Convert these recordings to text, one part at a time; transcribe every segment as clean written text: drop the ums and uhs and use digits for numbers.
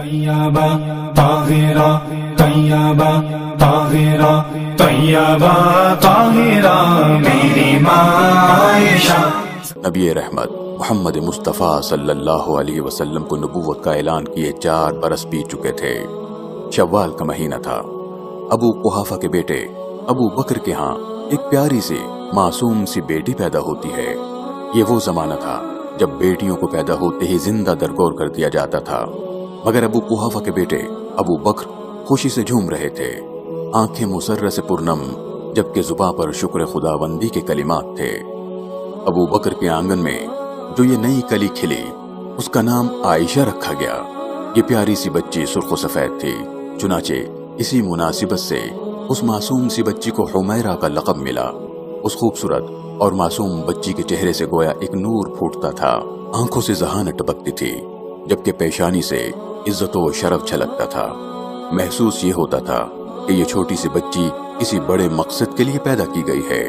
طیبہ طاہرہ طیبہ طاہرہ طیبہ طاہرہ میری ماں عائشہ۔ نبی رحمت محمد مصطفیٰ صلی اللہ علیہ وسلم کو نبوت کا اعلان کیے 4 برس بیت چکے تھے۔ شوال کا مہینہ تھا۔ ابو قحافہ کے بیٹے ابو بکر کے ہاں ایک پیاری سی معصوم سی بیٹی پیدا ہوتی ہے۔ یہ وہ زمانہ تھا جب بیٹیوں کو پیدا ہوتے ہی زندہ درگور کر دیا جاتا تھا، مگر ابو قحافہ کے بیٹے ابو بکر خوشی سے جھوم رہے تھے، آنکھیں مسرت سے پرنم، جبکہ زباں پر شکر خداوندی کے کلمات تھے۔ ابو بکر کے آنگن میں جو یہ نئی کلی کھلی اس کا نام عائشہ رکھا گیا۔ یہ پیاری سی بچی سرخ و سفید تھی، چنانچہ اسی مناسبت سے اس معصوم سی بچی کو حمیرہ کا لقب ملا۔ اس خوبصورت اور معصوم بچی کے چہرے سے گویا ایک نور پھوٹتا تھا، آنکھوں سے ذہانت ٹپکتی تھی، جبکہ پیشانی سے عزت و شرف چھلکتا تھا۔ محسوس یہ ہوتا تھا کہ یہ چھوٹی سی بچی کسی بڑے مقصد کے لیے پیدا کی گئی ہے۔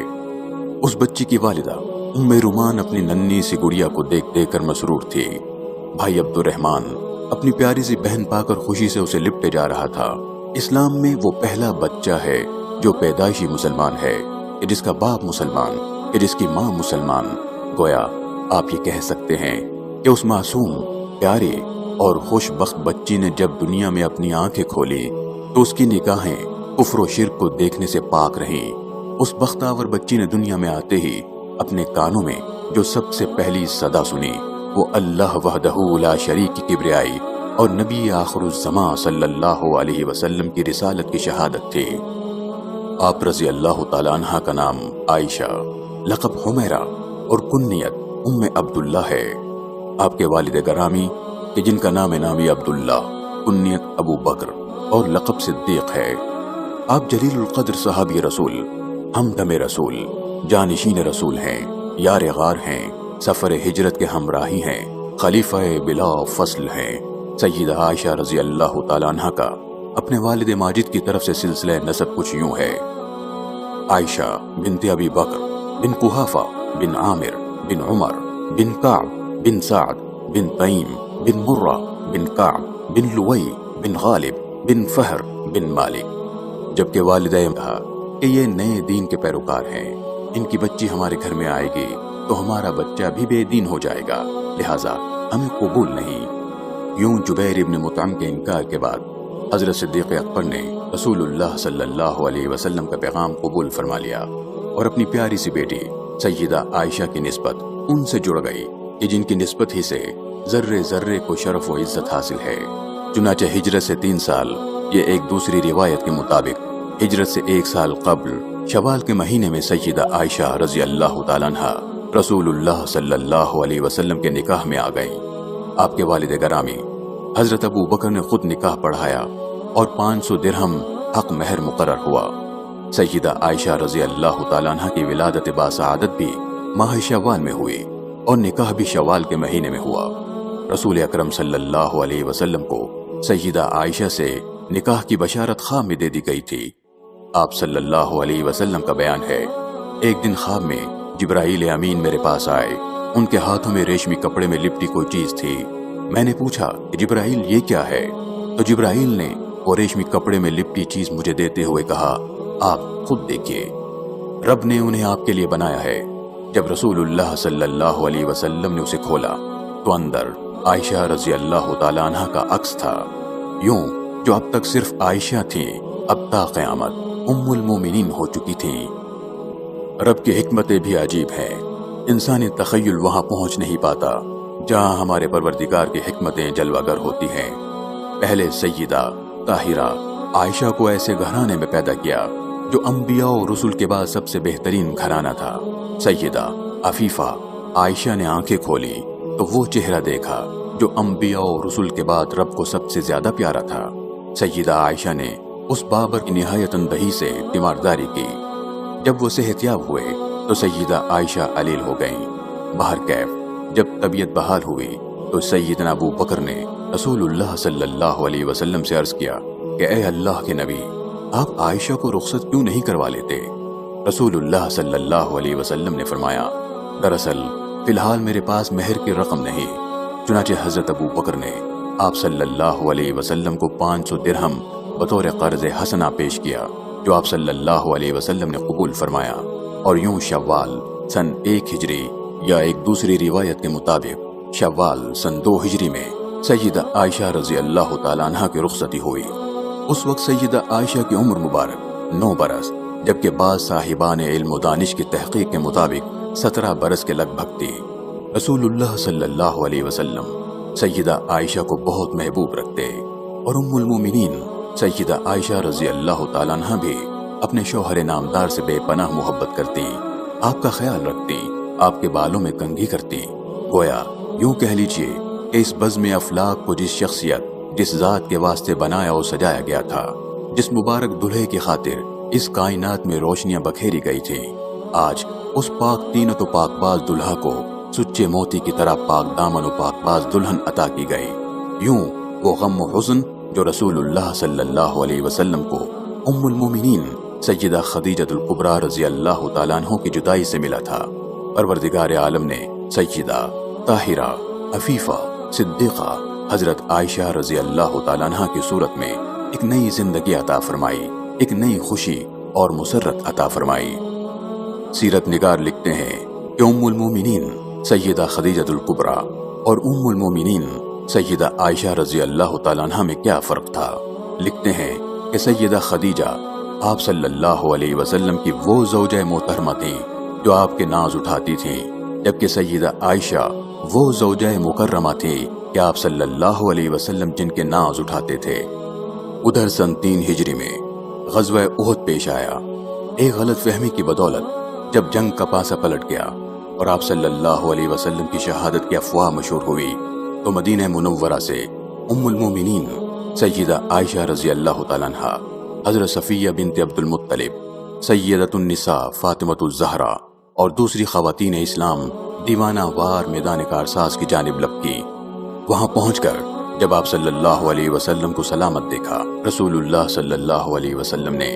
اس بچی کی والدہ ام رومان اپنی ننھی سی گڑیا کو دیکھ دیکھ کر مسرور تھی۔ بھائی عبد الرحمن اپنی پیاری سی بہن پا کر خوشی سے اسے لپٹے جا رہا تھا۔ اسلام میں وہ پہلا بچہ ہے جو پیدائشی مسلمان ہے، کہ جس کا باپ مسلمان، کہ جس کی ماں مسلمان۔ گویا آپ یہ کہہ سکتے ہیں کہ اس معصوم، پیاری اور خوش بخت بچی نے جب دنیا میں اپنی آنکھیں کھولی تو اس کی نگاہیں کفر و شرک کو دیکھنے سے پاک رہیں۔ اس بختاور بچی نے دنیا میں آتے ہی اپنے کانوں میں جو سب سے پہلی صدا سنی وہ اللہ وحدہ لا شریک کی کبریائی اور نبی آخر الزماں صلی اللہ علیہ وسلم کی رسالت کی شہادت تھی۔ آپ رضی اللہ تعالیٰ عنہ کا نام عائشہ، لقب حمیرہ اور کنیت ام عبداللہ ہے۔ آپ کے والد گرامی کہ جن کا نام نامی عبداللہ، کنیت ابو بکر اور لقب صدیق ہے۔ آپ جلیل القدر صحابی رسول، ہمدم رسول، جانشین رسول ہیں، یار غار ہیں، سفر ہجرت کے ہمراہی ہیں، خلیفہ بلا فصل ہیں۔ سیدہ عائشہ رضی اللہ تعالیٰ عنہ کا اپنے والد ماجد کی طرف سے سلسلہ نسب کچھ یوں ہے: عائشہ بنت ابی بکر بن قحافہ بن عامر بن عمر بن کعب بن سعد بن تیم بن مرہ بن کعب بن لوئی بن غالب بن فہر بن مالک۔ جبکہ والدہ کہا کہ یہ نئے دین کے پیروکار ہیں، ان کی بچی ہمارے گھر میں آئے گی تو ہمارا بچہ بھی بے دین ہو جائے گا، لہٰذا ہمیں قبول نہیں۔ یوں جبیر ابن مطعم کے انکار کے بعد حضرت صدیق اکبر نے رسول اللہ صلی اللہ علیہ وسلم کا پیغام قبول فرما لیا اور اپنی پیاری سی بیٹی سیدہ عائشہ کی نسبت ان سے جڑ گئی کہ جن کی نسبت ہی سے ذرے ذرے کو شرف و عزت حاصل ہے۔ چنانچہ ہجرت سے 3 سال، یہ ایک دوسری روایت کے مطابق ہجرت سے 1 سال قبل شوال کے مہینے میں سیدہ عائشہ رضی اللہ تعالیٰ عنہ رسول اللہ صلی اللہ علیہ وسلم کے نکاح میں آ گئیں۔ آپ کے والد گرامی حضرت ابو بکر نے خود نکاح پڑھایا اور 500 درہم حق مہر مقرر ہوا۔ سیدہ عائشہ رضی اللہ تعالیٰ عنہ کی ولادت باسعادت بھی ماہ شوال میں ہوئی اور نکاح بھی شوال کے مہینے میں ہوا۔ رسول اکرم صلی اللہ علیہ وسلم کو سیدہ عائشہ سے نکاح کی بشارت خواب میں دے دی گئی تھی۔ آپ صلی اللہ علیہ وسلم کا بیان ہے: ایک دن خواب میں جبرائیل امین میرے پاس آئے، ان کے ہاتھوں میں ریشمی کپڑے میں لپٹی کوئی چیز تھی۔ میں نے پوچھا کہ جبرائیل یہ کیا ہے؟ تو جبرائیل نے وہ ریشمی کپڑے میں لپٹی چیز مجھے دیتے ہوئے کہا، آپ خود دیکھیے، رب نے انہیں آپ کے لیے بنایا ہے۔ جب رسول اللہ صلی اللہ علیہ وسلم نے اسے کھولا تو اندر عائشہ رضی اللہ تعالیٰ عنہ کا عکس تھا۔ یوں جو اب تک صرف عائشہ تھیں، اب تا قیامت ام المومنین ہو چکی تھیں۔ رب کی حکمتیں بھی عجیب ہیں، انسانی تخیل وہاں پہنچ نہیں پاتا جہاں ہمارے پروردگار کی حکمتیں جلوہ گر ہوتی ہیں۔ پہلے سیدہ طاہرہ عائشہ کو ایسے گھرانے میں پیدا کیا جو انبیاء و رسول کے بعد سب سے بہترین گھرانہ تھا۔ سیدہ عفیفہ عائشہ نے آنکھیں کھولی تو وہ چہرہ دیکھا جو انبیاء و رسول کے بعد رب کو سب سے زیادہ پیارا تھا۔ سیدہ عائشہ نے اس بابر کی نہایت اندہی سے تیمارداری کی۔ جب وہ صحت یاب ہوئے تو سیدہ عائشہ علیل ہو گئیں۔ بہر کیف جب طبیعت بحال ہوئی تو سیدنا ابو بکر نے رسول اللہ صلی اللہ علیہ وسلم سے عرض کیا کہ اے اللہ کے نبی، آپ عائشہ کو رخصت کیوں نہیں کروا لیتے؟ رسول اللہ صلی اللہ علیہ وسلم نے فرمایا، دراصل فی الحال میرے پاس مہر کی رقم نہیں۔ چنانچہ حضرت ابو بکر نے آپ صلی اللہ علیہ وسلم کو 500 درہم بطور قرض حسنہ پیش کیا جو آپ صلی اللہ علیہ وسلم نے قبول فرمایا، اور یوں شوال سن 1 ہجری یا ایک دوسری روایت کے مطابق شوال سن 2 ہجری میں سیدہ عائشہ رضی اللہ تعالیٰ عنہ کی رخصتی ہوئی۔ اس وقت سیدہ عائشہ کی عمر مبارک 9 برس، جبکہ بعض صاحبان علم و دانش کی تحقیق کے مطابق 17 برس کے لگ بھگ تھی۔ رسول اللہ صلی اللہ علیہ وسلم سیدہ عائشہ کو بہت محبوب رکھتے، اور ام المومنین سیدہ عائشہ رضی اللہ تعالیٰ عنہ بھی اپنے شوہر نامدار سے بے پناہ محبت کرتی، آپ کا خیال رکھتی، آپ کے بالوں میں کنگھی کرتی۔ گویا یوں کہہ لیجئے کہ اس بزم افلاک کو جس شخصیت، جس ذات کے واسطے بنایا اور سجایا گیا تھا، جس مبارک دلہے کی خاطر اس کائنات میں روشنیاں بکھیری گئی تھی، آج اس پاک طینت و پاک باز دلہا کو سچے موتی کی طرح پاک دامن و پاک باز دلہن عطا کی گئی۔ یوں وہ غم و حزن جو رسول اللہ صلی اللہ علیہ وسلم کو ام المومنین سیدہ خدیجہ الکبریٰ رضی اللہ تعالیٰ عنہ کی جدائی سے ملا تھا، پروردگار عالم نے سیدہ طاہرہ عفیفہ صدیقہ حضرت عائشہ رضی اللہ تعالیٰ عنہ کی صورت میں ایک نئی زندگی عطا فرمائی، ایک نئی خوشی اور مسرت عطا فرمائی۔ سیرت نگار لکھتے ہیں کہ ام المومنین سیدہ خدیجہ الکبریٰ اور ام المومنین سیدہ عائشہ رضی اللہ تعالیٰ عنہ میں کیا فرق تھا۔ لکھتے ہیں کہ سیدہ خدیجہ آپ صلی اللہ علیہ وسلم کی وہ زوجہ محترمہ تھیں جو آپ کے ناز اٹھاتی تھیں، جبکہ سیدہ عائشہ وہ زوجہ مکرمہ تھی کہ آپ صلی اللہ علیہ وسلم جن کے ناز اٹھاتے تھے۔ ادھر سن 3 ہجری میں غزوہ احد پیش آیا۔ ایک غلط فہمی کی بدولت جب جنگ کا پاسا پلٹ گیا اور آپ صلی اللہ علیہ وسلم کی شہادت کی افواہ مشہور ہوئی، تو مدینہ منورہ سے ام المومنین سیدہ عائشہ رضی اللہ تعالیٰ عنہ، حضرت صفیہ بنت عبد المطلب، سیدۃ النساء فاطمۃ الزہرا اور دوسری خواتین اسلام دیوانہ وار میدان کارساز کی جانب لپکی۔ وہاں پہنچ کر جب آپ صلی اللہ علیہ وسلم کو سلامت دیکھا، رسول اللہ صلی اللہ علیہ وسلم نے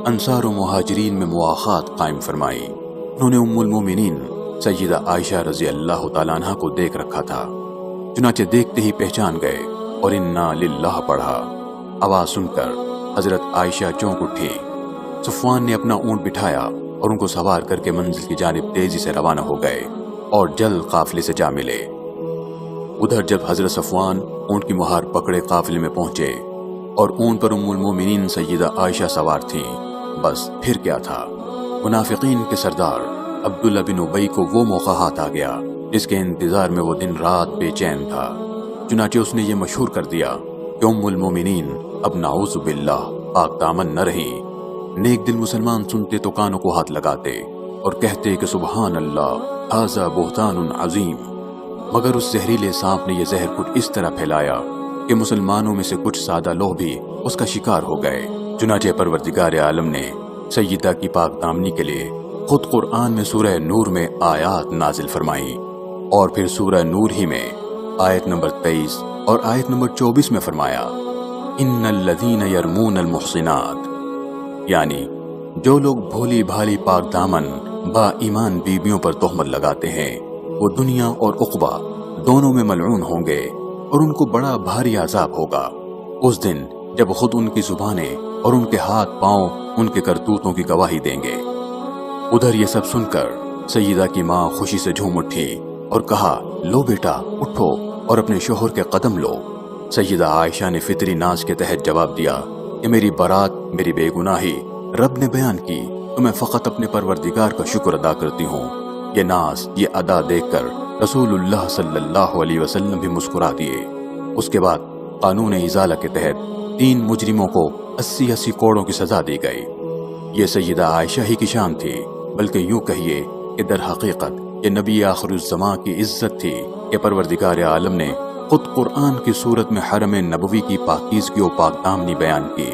انصار و مہاجرین میں مواخات قائم فرمائی۔ انہوں نے ام المومنین سیدہ عائشہ رضی اللہ تعالیٰ عنہ کو دیکھ رکھا تھا، چنانچہ دیکھتے ہی پہچان گئے اور انا للہ پڑھا۔ آواز سن کر حضرت عائشہ چونک اٹھی۔ صفوان نے اپنا اونٹ بٹھایا اور ان کو سوار کر کے منزل کی جانب تیزی سے روانہ ہو گئے اور جلد قافلے سے جا ملے۔ ادھر جب حضرت صفوان اونٹ کی مہار پکڑے قافلے میں پہنچے اور اونٹ پر ام المومنین سیدہ عائشہ سوار تھیں، بس پھر کیا تھا، منافقین کے سردار عبداللہ بن ابی کو وہ موقع ہاتھ آ گیا جس کے انتظار میں وہ دن رات بے چین تھا۔ چنانچہ اس نے یہ مشہور کر دیا کہ ام المومنین اب نعوذ باللہ پاک دامن نہ رہی۔ نیک دل مسلمان سنتے تو کانوں کو ہاتھ لگاتے اور کہتے کہ سبحان اللہ ھذا بہتان عظیم، مگر اس زہریلے سانپ نے یہ زہر کچھ اس طرح پھیلایا کہ مسلمانوں میں سے کچھ سادہ لوگ بھی اس کا شکار ہو گئے۔ چنانچہ پروردگار عالم نے سیدہ کی پاک دامنی کے لیے خود قرآن میں سورہ نور میں آیات نازل فرمائیں، اور پھر سورہ نور ہی میں آیت نمبر 23 اور آیت نمبر 24 میں فرمایا ان الذین یرمون المحصنات، یعنی جو لوگ بھولی بھالی پاک دامن با ایمان بیویوں پر تہمت لگاتے ہیں وہ دنیا اور عقبہ دونوں میں ملعون ہوں گے اور ان کو بڑا بھاری عذاب ہوگا اس دن جب خود ان کی زبانیں اور ان کے ہاتھ پاؤں ان کے کرتوتوں کی گواہی دیں گے۔ ادھر یہ سب سن کر سیدہ کی ماں خوشی سے جھوم اٹھی اور کہا لو بیٹا اٹھو اور اپنے شوہر کے قدم لو۔ سیدہ عائشہ نے فطری ناز کے تحت جواب دیا کہ میری برات، میری بے گناہی رب نے بیان کی تو میں فقط اپنے پروردگار کا شکر ادا کرتی ہوں۔ یہ ناز، یہ ادا دیکھ کر رسول اللہ صلی اللہ علیہ وسلم بھی مسکرا دیے۔ اس کے بعد قانون ازالہ کے تحت 3 مجرموں کو 80 کوڑوں کی سزا دی گئی۔ یہ سیدہ عائشہ ہی کی شان تھی، بلکہ یوں کہیے کہ در حقیقت یہ نبی آخر الزمان کی عزت تھی کہ پروردگار عالم نے خود قرآن کی صورت میں حرم نبوی کی پاکیزگی و پاک دامنی بیان کی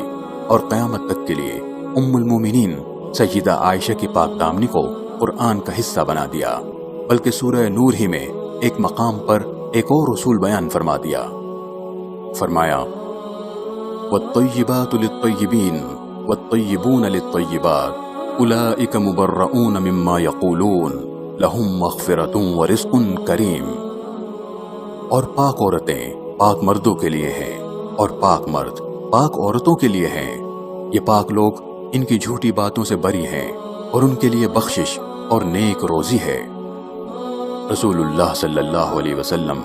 اور قیامت تک کے لیے ام المومنین سیدہ عائشہ کی پاک دامنی کو قرآن کا حصہ بنا دیا، بلکہ سورہ نور ہی میں ایک مقام پر ایک اور اصول بیان فرما دیا۔ فرمایا والطیبات للطیبین والطیبون للطیبات اولئک مبرؤون مما یقولون لہم مغفرۃ ورزق کریم، اور پاک عورتیں پاک مردوں کے لیے ہیں اور پاک مرد پاک عورتوں کے لیے ہیں۔ یہ پاک لوگ ان کی جھوٹی باتوں سے بری ہیں اور ان کے لیے بخشش اور نیک روزی ہے۔ رسول اللہ صلی اللہ علیہ وسلم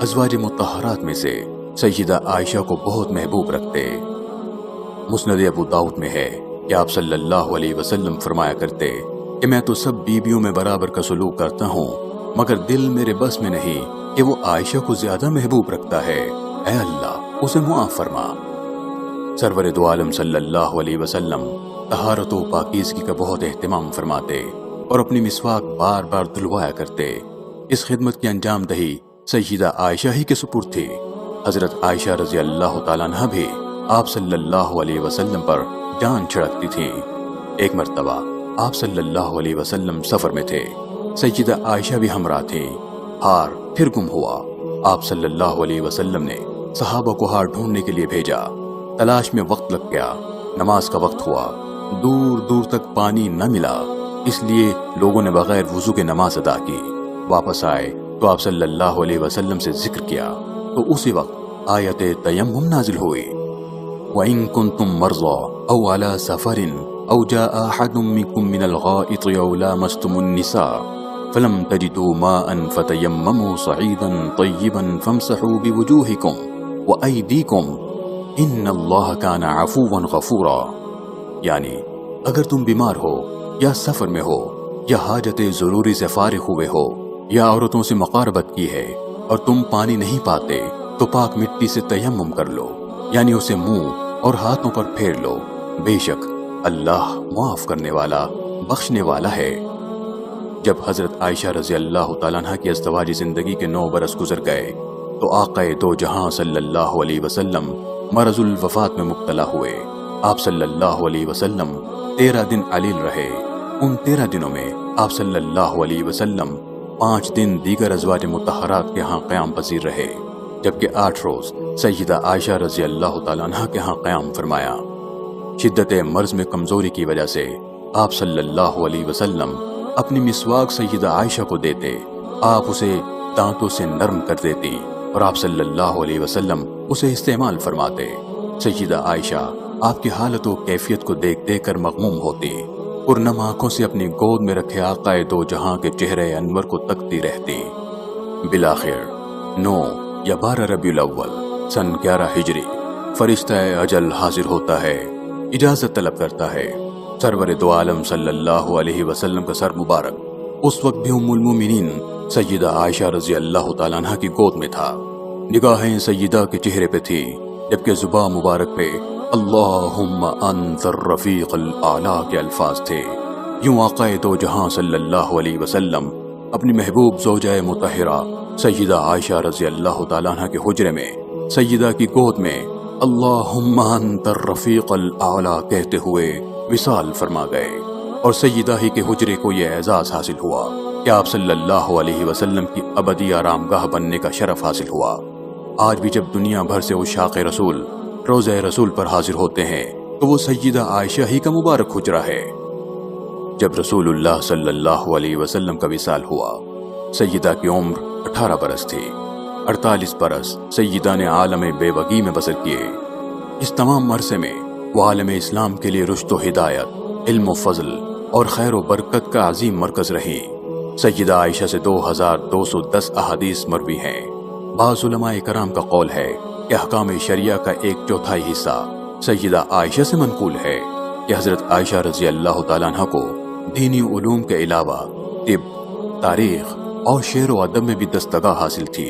ازواج مطہرات میں سے سیدہ عائشہ کو بہت محبوب رکھتے۔ مسند ابو داؤد میں ہے کہ آپ صلی اللہ علیہ وسلم فرمایا کرتے کہ میں تو سب بیویوں میں برابر کا سلوک کرتا ہوں، مگر دل میرے بس میں نہیں کہ وہ عائشہ کو زیادہ محبوب رکھتا ہے، اے اللہ اسے معاف فرما۔ سرور دو عالم صلی اللہ علیہ وسلم طہارت و پاکیزگی کا بہت اہتمام فرماتے اور اپنی مسواک بار بار دھلوایا کرتے۔ اس خدمت کی انجام دہی سیدہ عائشہ ہی کے سپرد تھی۔ حضرت عائشہ رضی اللہ تعالیٰ عنہ بھی آپ صلی اللہ علیہ وسلم پر جان چھڑکتی تھیں۔ ایک مرتبہ آپ صلی اللہ علیہ وسلم سفر میں تھے، سیدہ عائشہ بھی ہمراہ تھیں۔ ہار پھر گم ہوا۔ آپ صلی اللہ علیہ وسلم نے صحابہ کو ہار ڈھونڈنے کے لیے بھیجا۔ تلاش میں وقت لگ گیا، نماز کا وقت ہوا، دور دور تک پانی نہ ملا، اس لیے لوگوں نے بغیر وضو کے نماز ادا کی۔ واپس آئے تو آپ صلی اللہ علیہ وسلم سے ذکر کیا تو اسی وقت آیت تیمم نازل ہوئی۔ وَإِن كُنتُم مَّرْضَىٰ أَوْ عَلَىٰ سَفَرٍ أَوْ جَاءَ أَحَدٌ مِّنكُم مِّنَ الْغَائِطِ أَوْ لَامَسْتُمُ النِّسَاءَ فَلَمْ تَجِدُوا مَاءً فَتَيَمَّمُوا صَعِيدًا طَيِّبًا فَامْسَحُوا بِوُجُوهِكُمْ وَأَيْدِيكُمْ إِنَّ اللَّهَ كَانَ عَفُوًّا غَفُورًا۔ یعنی اگر تم بیمار ہو یا سفر میں ہو یا حاجت ضروری سے فارغ ہوئے ہو یا عورتوں سے مقاربت کی ہے اور تم پانی نہیں پاتے تو پاک مٹی سے تیمم کر لو، یعنی اسے منہ اور ہاتھوں پر پھیر لو، بے شک اللہ معاف کرنے والا بخشنے والا ہے۔ جب حضرت عائشہ رضی اللہ تعالیٰ عنہ کی ازدواجی زندگی کے 9 برس گزر گئے تو آقا دو جہاں صلی اللہ علیہ وسلم مرض الوفات میں مبتلا ہوئے۔ آپ صلی اللہ علیہ وسلم 13 دن علیل رہے۔ ان 13 دنوں میں آپ صلی اللہ علیہ وسلم 5 دن دیگر ازواج مطہرات کے ہاں قیام پذیر رہے، جبکہ 8 روز سیدہ عائشہ رضی اللہ تعالیٰ عنہ کے ہاں قیام فرمایا۔ شدت مرض میں کمزوری کی وجہ سے آپ صلی اللہ علیہ وسلم اپنی مسواک سیدہ عائشہ کو دیتے، آپ اسے دانتوں سے نرم کر دیتی اور آپ صلی اللہ علیہ وسلم اسے استعمال فرماتے۔ سیدہ عائشہ آپ کی حالت و کیفیت کو دیکھ دیکھ کر مغموم ہوتی، پرنم آنکھوں سے اپنی گود میں رکھے آقا دو جہاں کے چہرے انور کو تکتی رہتی۔ بالآخر 9 یا 12 ربیع الاول سن 11 ہجری فرشتہ اجل حاضر ہوتا ہے، اجازت طلب کرتا ہے۔ سرور دو عالم صلی اللہ علیہ وسلم کا سر مبارک اس وقت بھی ام المومنین سیدہ عائشہ رضی اللہ تعالیٰ عنہ کی گود میں تھا، نگاہیں سیدہ کے چہرے پہ تھی، جبکہ زبان مبارک پہ اللہم انت الرفیق الاعلیٰ کے الفاظ تھے۔ یوں آقا دو جہاں صلی اللہ علیہ وسلم اپنی محبوب زوجہ مطہرہ سیدہ عائشہ رضی اللہ تعالیٰ عنہ کے حجرے میں سیدہ کی گود میں اللہم انت الرفیق الاعلیٰ کہتے ہوئے وصال فرما گئے، اور سیدہ ہی کے حجرے کو یہ اعزاز حاصل ہوا کہ آپ صلی اللہ علیہ وسلم کی ابدی آرام گاہ بننے کا شرف حاصل ہوا۔ آج بھی جب دنیا بھر سے عشاق رسول روضہ رسول پر حاضر ہوتے ہیں تو وہ سیدہ عائشہ ہی کا مبارک حجرہ ہے۔ جب رسول اللہ صلی اللہ علیہ وسلم کا وصال ہوا، سیدہ کی عمر 18 برس تھی۔ 48 برس سیدہ نے عالم بے وگی میں بسر کیے۔ اس تمام عرصے میں وہ عالم اسلام کے لیے رشد و ہدایت، علم و فضل اور خیر و برکت کا عظیم مرکز رہی۔ سیدہ عائشہ سے 2210 احادیث مروی ہیں۔ بعض علماء کرام کا قول ہے کہ احکام شریعہ کا 1/4 حصہ سیدہ عائشہ سے منقول ہے کہ حضرت عائشہ رضی اللہ تعالیٰ عنہ کو دینی علوم کے علاوہ طب، تاریخ اور شعر و ادب میں بھی دستگاہ حاصل تھی۔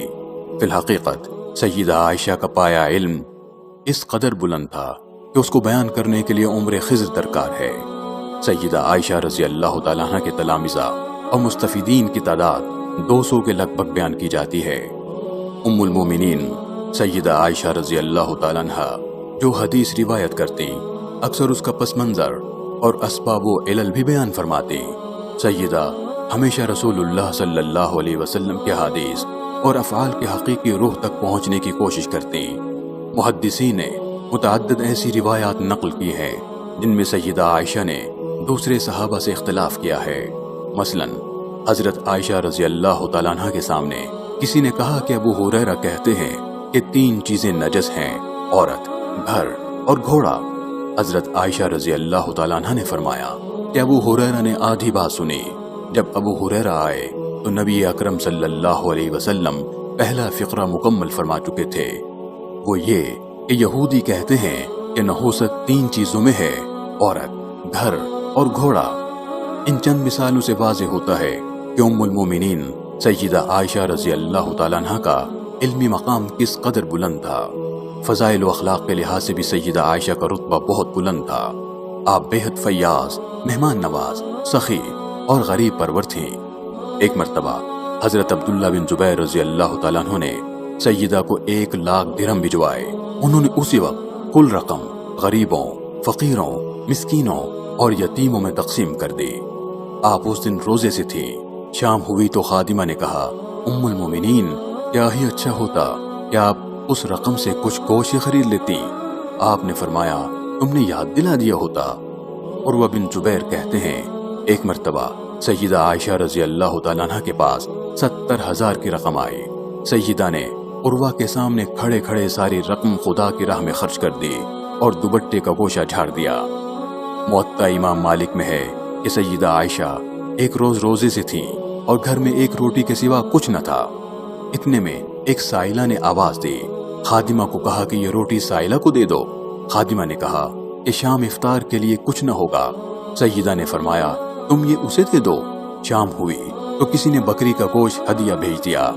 فی الحقیقت سیدہ عائشہ کا پایا علم اس قدر بلند تھا کہ اس کو بیان کرنے کے لیے عمر خضر درکار ہے۔ سیدہ عائشہ رضی اللہ تعالیٰ عنہ کے تلامذہ اور مستفیدین کی تعداد 200 کے لگ بھگ بیان کی جاتی ہے۔ ام المومنین سیدہ عائشہ رضی اللہ تعالیٰ عنہ جو حدیث روایت کرتی، اکثر اس کا پس منظر اور اسباب و علل بھی بیان فرماتی۔ سیدہ ہمیشہ رسول اللہ صلی اللہ علیہ وسلم کے حدیث اور افعال کے حقیقی روح تک پہنچنے کی کوشش کرتی۔ محدثین نے متعدد ایسی روایات نقل کی ہیں جن میں سیدہ عائشہ نے دوسرے صحابہ سے اختلاف کیا ہے۔ مثلا حضرت عائشہ رضی اللہ تعالیٰ عنہ کے سامنے کسی نے کہا کہ ابو ہریرہ کہتے ہیں کہ کہ 3 چیزیں نجس ہیں: عورت، گھر اور گھوڑا۔ حضرت عائشہ رضی اللہ تعالیٰ عنہ نے فرمایا کہ ابو ہریرہ نے آدھی بات سنی۔ جب ابو ہریرہ آئے تو نبی اکرم صلی اللہ علیہ وسلم پہلا فقرہ مکمل فرما چکے تھے۔ وہ یہ کہ یہودی کہتے ہیں کہ نحوست 3 چیزوں میں ہے: عورت، گھر اور گھوڑا۔ ان چند مثالوں سے واضح ہوتا ہے کہ ام المومنین سیدہ عائشہ رضی اللہ تعالیٰ عنہ کا علمی مقام کس قدر بلند تھا۔ فضائل و اخلاق کے لحاظ سے بھی سیدہ عائشہ کا رتبہ بہت بلند تھا۔ آپ بےحد فیاض، مہمان نواز، سخی اور غریب پرور تھیں۔ ایک مرتبہ حضرت عبداللہ بن زبیر رضی اللہ تعالیٰ عنہ نے سیدہ کو 1 لاکھ درہم بھجوائے۔ انہوں نے اسی وقت کل رقم غریبوں، فقیروں، مسکینوں اور یتیموں میں تقسیم کر دی۔ آپ اس دن روزے سے تھیں۔ شام ہوئی تو خادمہ نے کہا، ام المومنین، کیا ہی اچھا ہوتا کہ آپ اس رقم سے کچھ گوشت خرید لیتی۔ آپ نے فرمایا، تم نے یاد دلا دیا ہوتا۔ عروہ بن زبیر کہتے ہیں، ایک مرتبہ سیدہ عائشہ رضی اللہ تعالیٰ عنہ کے پاس 70,000 کی رقم آئی۔ سیدہ نے عروہ کے سامنے کھڑے کھڑے ساری رقم خدا کی راہ میں خرچ کر دی اور دوپٹے کا گوشہ جھاڑ دیا۔ موطا امام مالک میں ہے کہ سیدہ عائشہ ایک روز روزے سے تھیں اور گھر میں 1 روٹی کے سوا کچھ نہ تھا۔ اتنے میں ایک سائلہ نے آواز دی۔ خادمہ کو کہا کہ یہ روٹی سائلہ کو دے دو۔ خادمہ نے کہا کہ شام افطار کے لیے کچھ نہ ہوگا۔ سیدہ نے فرمایا، تم یہ اسے دے دو۔ شام ہوئی تو کسی نے بکری کا گوشت ہدیہ بھیج دیا۔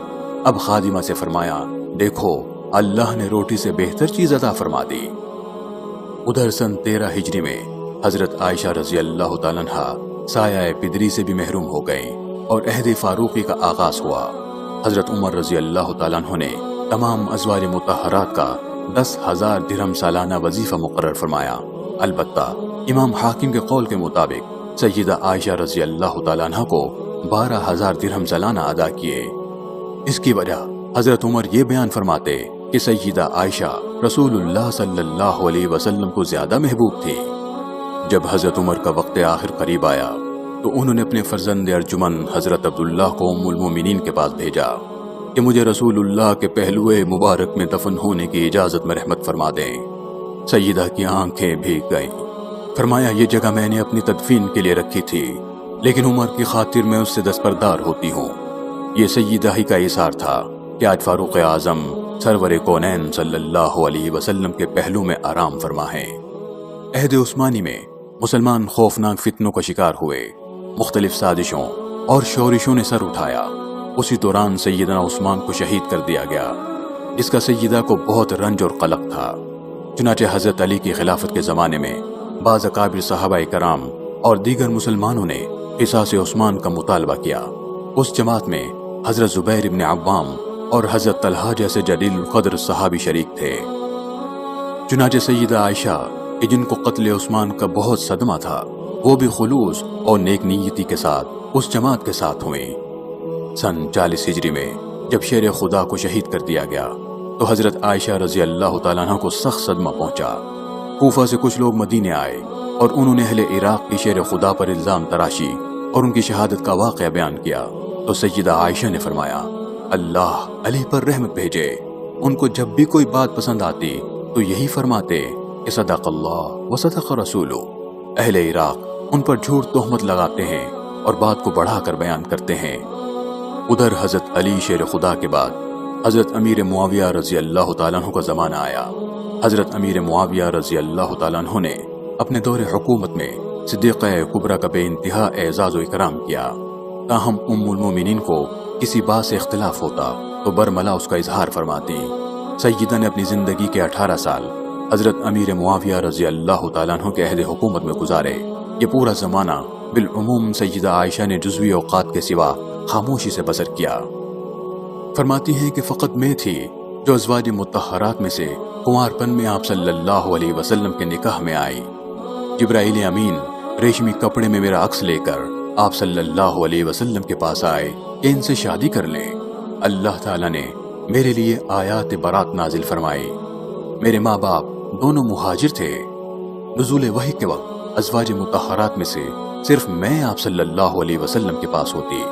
اب خادمہ سے فرمایا، دیکھو اللہ نے روٹی سے بہتر چیز عطا فرما دی۔ ادھر سن 13 ہجری میں حضرت عائشہ رضی اللہ تعالیٰ عنہ سایہ پدری سے بھی محروم ہو گئیں اور عہد فاروقی کا آغاز ہوا۔ حضرت عمر رضی اللہ تعالیٰ عنہ نے تمام ازواج مطہرات کا 10,000 درہم سالانہ وظیفہ مقرر فرمایا۔ البتہ امام حاکم کے قول کے مطابق سیدہ عائشہ رضی اللہ تعالیٰ عنہ کو 12,000 درہم سالانہ ادا کیے۔ اس کی وجہ حضرت عمر یہ بیان فرماتے کہ سیدہ عائشہ رسول اللہ صلی اللہ علیہ وسلم کو زیادہ محبوب تھی۔ جب حضرت عمر کا وقت آخر قریب آیا تو انہوں نے اپنے فرزند ارجمن حضرت عبداللہ کو ام المومنین کے پاس بھیجا کہ مجھے رسول اللہ کے پہلوئے مبارک میں دفن ہونے کی اجازت میں رحمت فرما دیں۔ سیدہ کی آنکھیں بھیگ گئیں۔ فرمایا، یہ جگہ میں نے اپنی تدفین کے لیے رکھی تھی، لیکن عمر کی خاطر میں اس سے دستبردار ہوتی ہوں۔ یہ سیدہ ہی کا اثار تھا کہ آج فاروق اعظم سرور کونین صلی اللہ علیہ وسلم کے پہلو میں آرام فرما ہے۔ عہد عثمانی میں مسلمان خوفناک فتنوں کا شکار ہوئے، مختلف سازشوں اور شورشوں نے سر اٹھایا۔ اسی دوران سیدنا عثمان کو شہید کر دیا گیا، جس کا سیدہ کو بہت رنج اور قلق تھا۔ چنانچہ حضرت علی کی خلافت کے زمانے میں بعض اکابر صحابہ کرام اور دیگر مسلمانوں نے قصاص عثمان کا مطالبہ کیا۔ اس جماعت میں حضرت زبیر ابن عوام اور حضرت طلحہ جیسے جلیل القدر صحابی شریک تھے۔ چنانچہ سیدہ عائشہ کہ جن کو قتل عثمان کا بہت صدمہ تھا، وہ بھی خلوص اور نیک نیتی کے ساتھ اس جماعت کے ساتھ ہوئیں۔ سن 40 ہجری میں جب شیر خدا کو شہید کر دیا گیا تو حضرت عائشہ رضی اللہ تعالیٰ عنہ کو سخت صدمہ پہنچا۔ کوفہ سے کچھ لوگ مدینے آئے اور انہوں نے اہل عراق کی شیر خدا پر الزام تراشی اور ان کی شہادت کا واقعہ بیان کیا تو سیدہ عائشہ نے فرمایا، اللہ علی پر رحمت بھیجے، ان کو جب بھی کوئی بات پسند آتی تو یہی فرماتے کہ صدق اللہ و صدق رسولہ۔ اہل عراق ان پر جھوٹ تہمت لگاتے ہیں اور بات کو بڑھا کر بیان کرتے ہیں۔ ادھر حضرت علی شیر خدا کے بعد حضرت امیر معاویہ رضی اللہ تعالیٰ عنہ کا زمانہ آیا۔ حضرت امیر معاویہ رضی اللہ تعالیٰ عنہ نے اپنے دور حکومت میں صدیقہ کبریٰ کا بے انتہا اعزاز و اکرام کیا۔ تاہم ام المومنین کو کسی بات سے اختلاف ہوتا تو برملا اس کا اظہار فرماتی۔ سیدہ نے اپنی زندگی کے 18 سال حضرت امیر معاویہ رضی اللہ تعالیٰ عنہ کے عہد حکومت میں گزارے۔ یہ پورا زمانہ بالعموم سیدہ عائشہ نے جزوی اوقات کے سوا خاموشی سے بسر کیا۔ فرماتی ہیں کہ فقط میں تھی جو ازواج مطہرات میں سے کنوارپن میں آپ صلی اللہ علیہ وسلم کے نکاح میں آئی۔ جبرائیل امین ریشمی کپڑے میں میرا عکس لے کر آپ صلی اللہ علیہ وسلم کے پاس آئے کہ ان سے شادی کر لیں۔ اللہ تعالیٰ نے میرے لیے آیات برات نازل فرمائی۔ میرے ماں باپ دونوں مہاجر تھے۔ نزول وحی کے وقت ازواج مطہرات میں سے صرف میں آپ صلی اللہ علیہ وسلم کے پاس ہوتی۔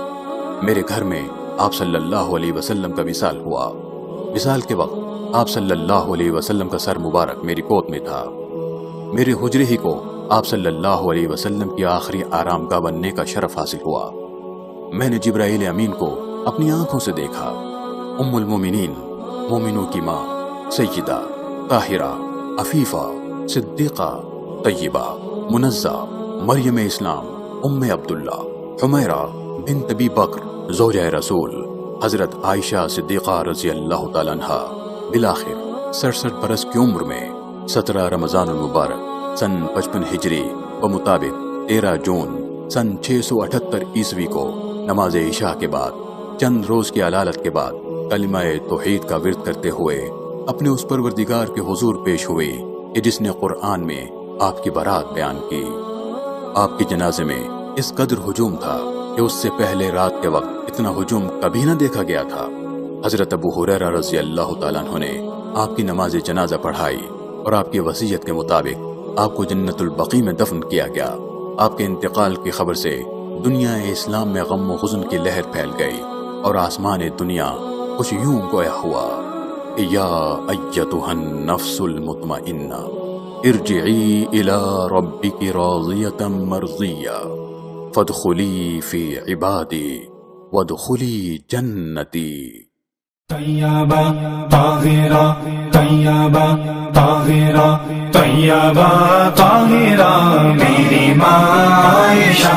میرے گھر میں آپ صلی اللہ علیہ وسلم کا وصال ہوا۔ وصال کے وقت آپ صلی اللہ علیہ وسلم کا سر مبارک میری گود میں تھا۔ میرے حجرے ہی کو آپ صلی اللہ علیہ وسلم کی آخری آرام گاہ بننے کا شرف حاصل ہوا۔ میں نے جبرائیل امین کو اپنی آنکھوں سے دیکھا۔ ام المومنین، مومنوں کی ماں، سیدہ، طاہرہ، عفیفہ، صدیقہ، طیبہ، منزہ، مریم اسلام، ام عبداللہ، حمیرہ بنت ابی بکر، زوجہ رسول، حضرت عائشہ صدیقہ رضی اللہ تعالیٰ عنہا، بالآخر 67 برس کی عمر میں 17 رمضان المبارک سن 55 ہجری بمطابق 13 جون سن 678 عیسوی کو نماز عشاء کے بعد چند روز کی علالت کے بعد کلمہ توحید کا ورد کرتے ہوئے اپنے اس پروردگار کے حضور پیش ہوئے کہ جس نے قرآن میں آپ کی برات بیان کی۔ آپ کے جنازے میں اس قدر ہجوم تھا کہ اس سے پہلے رات کے وقت اتنا ہجوم کبھی نہ دیکھا گیا تھا۔ حضرت ابو ہریرہ رضی اللہ تعالیٰ عنہ نے آپ کی نماز جنازہ پڑھائی اور آپ کی وصیت کے مطابق آپ کو جنت البقیع میں دفن کیا گیا۔ آپ کے انتقال کی خبر سے دنیا اسلام میں غم و حزن کی لہر پھیل گئی اور آسمان دنیا کچھ یوں گویا ہوا، یا ایتھا النفس المطمئنہ ارجعی الی ربک راضیۃ مرضیہ فادخلی فی عبادی وادخلی جنتی۔ طیبہ طاہرہ، طیبہ طاہرہ، طیبہ طاہرہ، میری ماں عائشہ